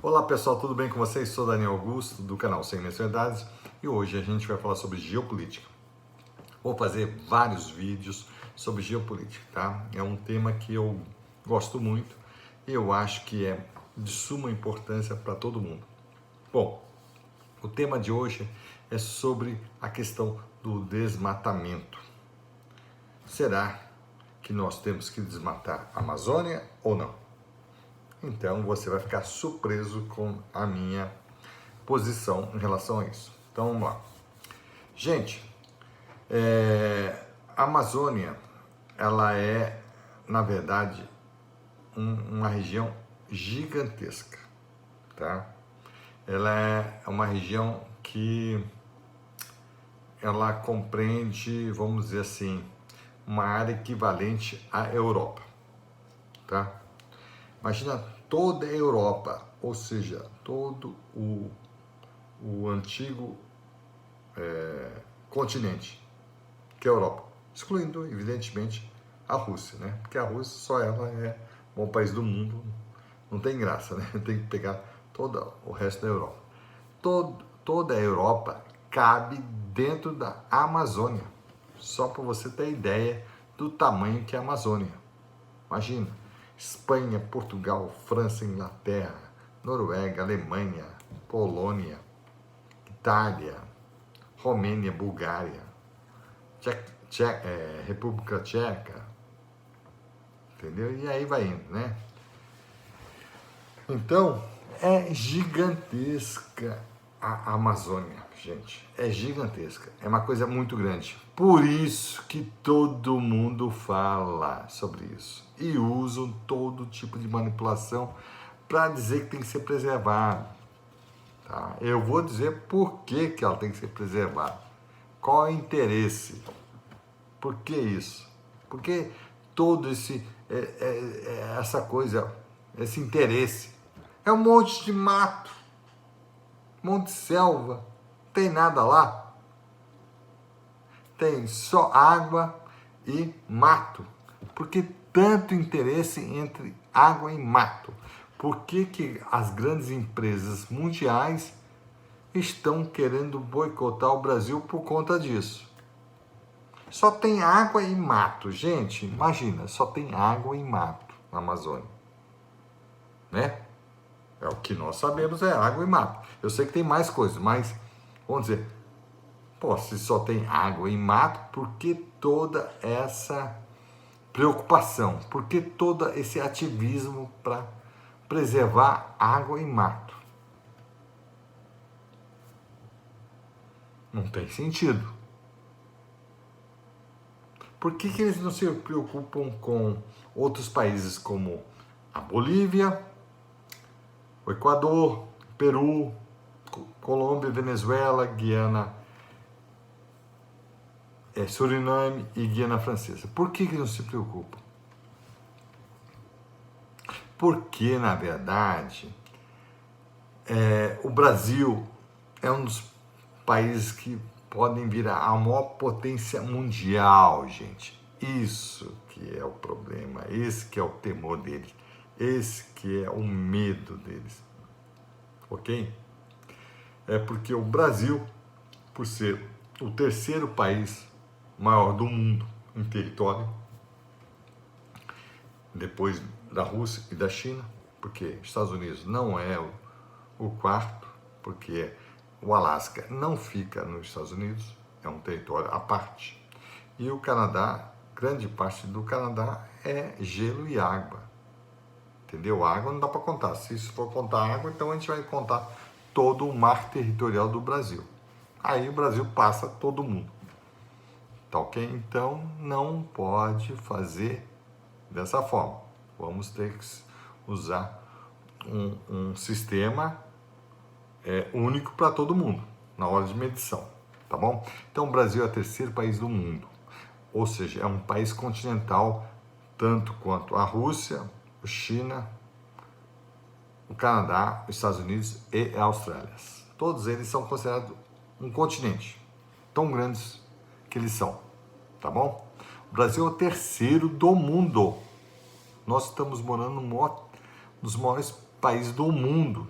Olá pessoal, tudo bem com vocês? Sou Daniel Augusto do canal Sem Mensalidades e hoje a gente vai falar sobre geopolítica. Vou fazer vários vídeos sobre geopolítica, tá? É um tema que eu gosto muito e eu acho que é de suma importância para todo mundo. Bom, o tema de hoje é sobre a questão do desmatamento. Será que nós temos que desmatar a Amazônia ou não? Então você vai ficar surpreso com a minha posição em relação a isso. Então vamos lá. Gente, a Amazônia, ela é, na verdade, uma região gigantesca, tá? Ela é uma região que ela compreende, vamos dizer assim, uma área equivalente à Europa, tá? Imagina toda a Europa, ou seja, todo o antigo continente, que é a Europa, excluindo, evidentemente, a Rússia, né? Porque a Rússia só ela é o bom país do mundo, não tem graça, né? Tem que pegar todo o resto da Europa. Toda a Europa cabe dentro da Amazônia, só para você ter ideia do tamanho que é a Amazônia. Imagina, Espanha, Portugal, França, Inglaterra, Noruega, Alemanha, Polônia, Itália, Romênia, Bulgária, República Tcheca, entendeu? E aí vai indo, né? Então, é gigantesca a Amazônia, gente. É gigantesca. É uma coisa muito grande. Por isso que todo mundo fala sobre isso. E usam todo tipo de manipulação para dizer que tem que ser preservado. Tá? Eu vou dizer por que ela tem que ser preservada. Qual é o interesse? Por que isso? Por que todo essa coisa, esse interesse? É um monte de mato, um monte de selva, não tem nada lá. Tem só água e mato. Por que tanto interesse entre água e mato? Por que as grandes empresas mundiais estão querendo boicotar o Brasil por conta disso? Só tem água e mato, gente. Imagina, só tem água e mato na Amazônia, né? É o que nós sabemos, é água e mato. Eu sei que tem mais coisas, mas vamos dizer, pô, se só tem água e mato, por que toda essa preocupação? Por que todo esse ativismo para preservar água e mato? Não tem sentido. Por que eles não se preocupam com outros países como a Bolívia, o Equador, Peru, Colômbia, Venezuela, Guiana, Suriname e Guiana Francesa? Por que eles não se preocupam? Porque, na verdade, o Brasil é um dos países que podem virar a maior potência mundial, gente. Isso que é o problema, esse que é o temor deles, esse que é o medo deles, ok? É porque o Brasil, por ser o terceiro país maior do mundo em território, depois da Rússia e da China, porque Estados Unidos não é o quarto, porque o Alasca não fica nos Estados Unidos, é um território à parte. E o Canadá, grande parte do Canadá é gelo e água. Entendeu? A água não dá para contar. Se isso for contar água, então a gente vai contar todo o mar territorial do Brasil. Aí o Brasil passa todo mundo. Tá ok? Então não pode fazer dessa forma. Vamos ter que usar um sistema único para todo mundo, na hora de medição, tá bom? Então o Brasil é o terceiro país do mundo, ou seja, é um país continental, tanto quanto a Rússia, a China, o Canadá, os Estados Unidos e a Austrália. Todos eles são considerados um continente, tão grandes que eles são, tá bom? O Brasil é o terceiro do mundo. Nós estamos morando nos maiores países do mundo.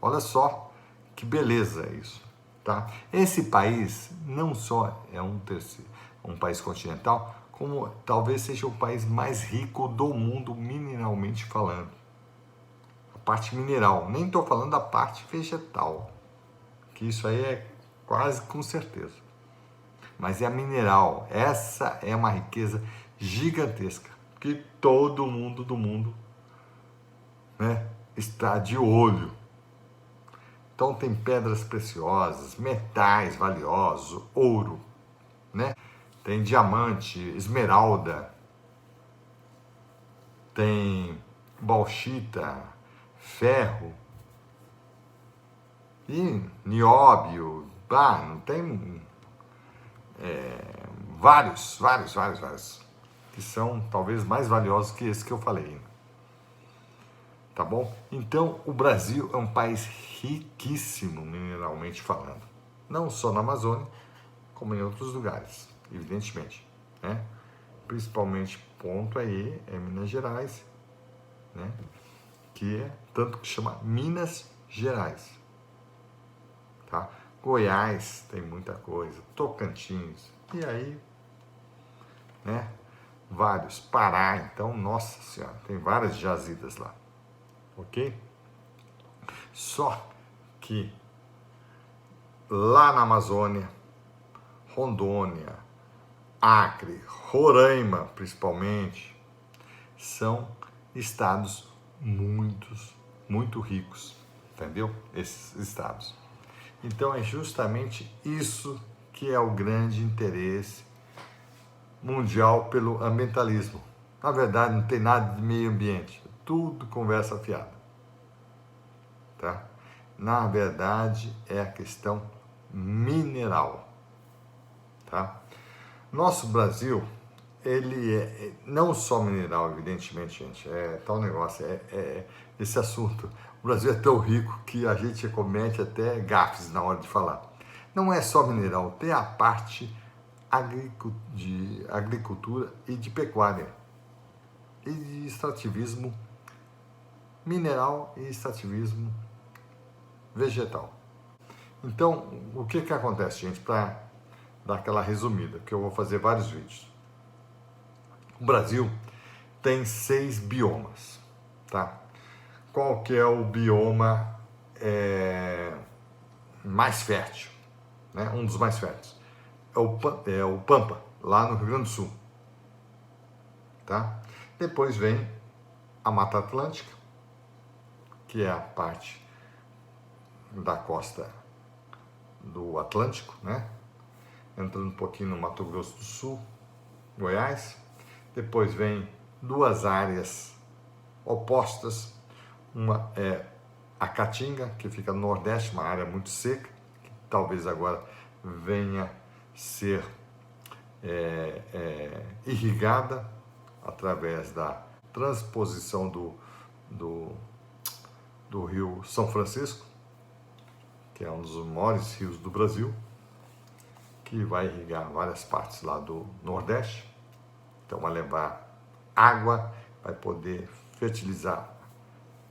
Olha só que beleza isso, tá? Esse país não só é um país continental, como talvez seja o país mais rico do mundo mineralmente falando. A parte mineral, nem estou falando da parte vegetal, que isso aí é quase com certeza. Mas é a mineral, essa é uma riqueza gigantesca, que todo mundo do mundo, né, está de olho. Então tem pedras preciosas, metais valiosos, ouro, né? Tem diamante, esmeralda, tem bauxita, ferro e nióbio, não tem vários, que são talvez mais valiosos que esse que eu falei. Tá bom? Então, o Brasil é um país riquíssimo mineralmente falando. Não só na Amazônia, como em outros lugares, evidentemente. Né? Principalmente, ponto aí, é Minas Gerais, né? Que é tanto que chama Minas Gerais. Tá? Goiás tem muita coisa, Tocantins, e aí, né? Vários. Pará, então, nossa senhora, tem várias jazidas lá. Ok? Só que lá na Amazônia, Rondônia, Acre, Roraima principalmente, são estados muito ricos, entendeu? Esses estados. Então é justamente isso que é o grande interesse mundial pelo ambientalismo. Na verdade, não tem nada de meio ambiente, tudo conversa fiada. Tá? Na verdade, é a questão mineral. Tá? Nosso Brasil, ele é não só mineral, evidentemente, gente, é tal negócio, esse assunto. O Brasil é tão rico que a gente comete até gafes na hora de falar. Não é só mineral, tem a parte de agricultura e de pecuária, e de extrativismo mineral e extrativismo vegetal. Então, o que acontece, gente, para dar aquela resumida, que eu vou fazer vários vídeos. O Brasil tem 6 biomas, tá? Qual que é o bioma mais fértil, né? Um dos mais férteis? É o Pampa, lá no Rio Grande do Sul, tá? Depois vem a Mata Atlântica, que é a parte da costa do Atlântico, né? Entrando um pouquinho no Mato Grosso do Sul, Goiás. Depois vem 2 áreas opostas. Uma é a Caatinga, que fica no Nordeste, uma área muito seca, que talvez agora venha ser irrigada através da transposição do rio São Francisco, que é um dos maiores rios do Brasil, que vai irrigar várias partes lá do Nordeste. Então vai levar água, vai poder fertilizar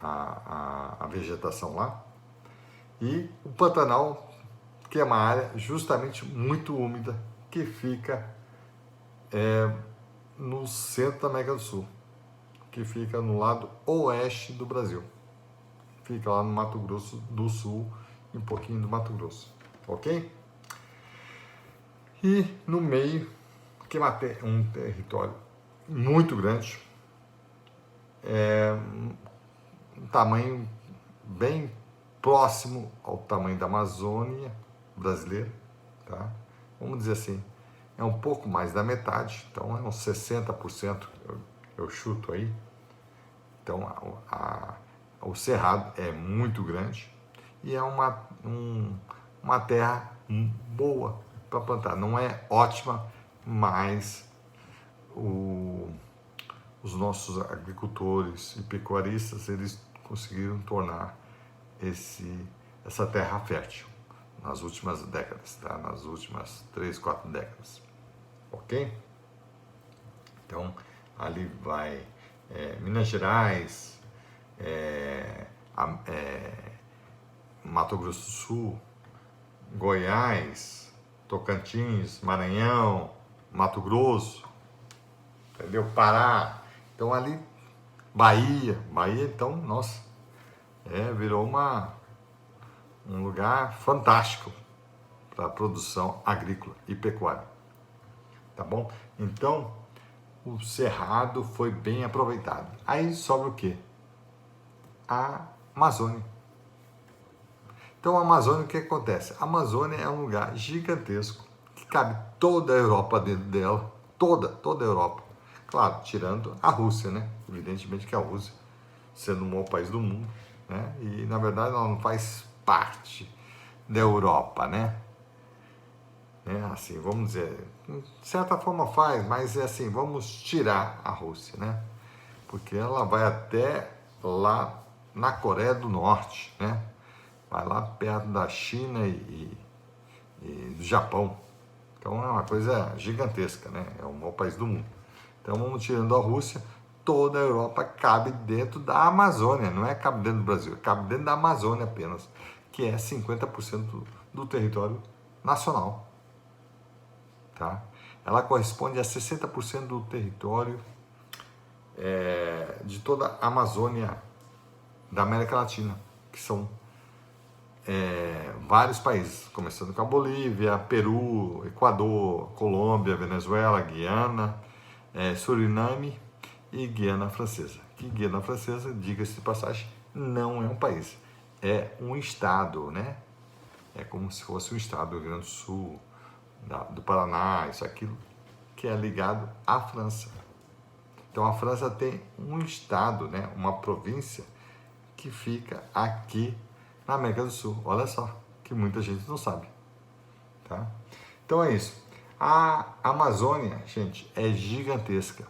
a vegetação lá. E o Pantanal, que é uma área justamente muito úmida, que fica no centro da América do Sul, que fica no lado oeste do Brasil. Fica lá no Mato Grosso do Sul, um pouquinho do Mato Grosso, ok? E no meio, que é um território muito grande, um tamanho bem próximo ao tamanho da Amazônia brasileira, tá? Vamos dizer assim, é um pouco mais da metade, então é uns 60%, eu chuto aí. Então o Cerrado é muito grande e é uma terra boa para plantar. Não é ótima, mas os nossos agricultores e pecuaristas, eles conseguiram tornar essa terra fértil nas últimas décadas, tá? Nas últimas 3, 4 décadas, ok? Então, ali vai Minas Gerais, Mato Grosso do Sul, Goiás, Tocantins, Maranhão, Mato Grosso, entendeu? Pará. Então ali, Bahia, então, nossa, virou um lugar fantástico para a produção agrícola e pecuária, tá bom? Então, o Cerrado foi bem aproveitado. Aí sobra o quê? A Amazônia. Então, a Amazônia, o que acontece? A Amazônia é um lugar gigantesco, que cabe toda a Europa dentro dela, toda a Europa. Claro, tirando a Rússia, né? Evidentemente que a Rússia, sendo o maior país do mundo, né? E, na verdade, ela não faz parte da Europa, né? Assim, vamos dizer, de certa forma faz, mas é assim, vamos tirar a Rússia, né? Porque ela vai até lá na Coreia do Norte, né? Vai lá perto da China e do Japão. Então é uma coisa gigantesca, né? É o maior país do mundo. Então vamos tirando a Rússia, toda a Europa cabe dentro da Amazônia, não é cabe dentro do Brasil, cabe dentro da Amazônia apenas, que é 50% do território nacional. Tá? Ela corresponde a 60% do território de toda a Amazônia da América Latina, que são vários países, começando com a Bolívia, Peru, Equador, Colômbia, Venezuela, Guiana, Suriname e Guiana Francesa. Que Guiana Francesa, diga-se de passagem, não é um país, é um estado, né? É como se fosse um estado do Rio Grande do Sul, do Paraná, isso, aquilo, que é ligado à França. Então a França tem um estado, né, uma província que fica aqui na América do Sul. Olha só, que muita gente não sabe. Tá? Então é isso. A Amazônia, gente, é gigantesca.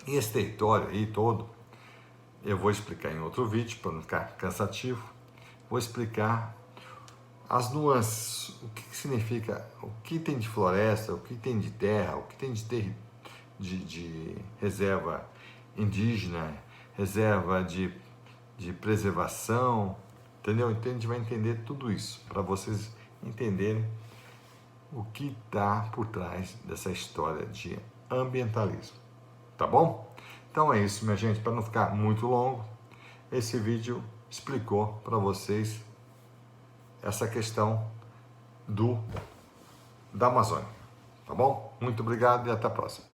E esse território aí todo, eu vou explicar em outro vídeo, para não ficar cansativo. Vou explicar as nuances, o que significa, o que tem de floresta, o que tem de terra, o que tem de reserva indígena, reserva de preservação, entendeu? Então a gente vai entender tudo isso, para vocês entenderem o que está por trás dessa história de ambientalismo, tá bom? Então é isso, minha gente, para não ficar muito longo, esse vídeo explicou para vocês essa questão da Amazônia, tá bom? Muito obrigado e até a próxima.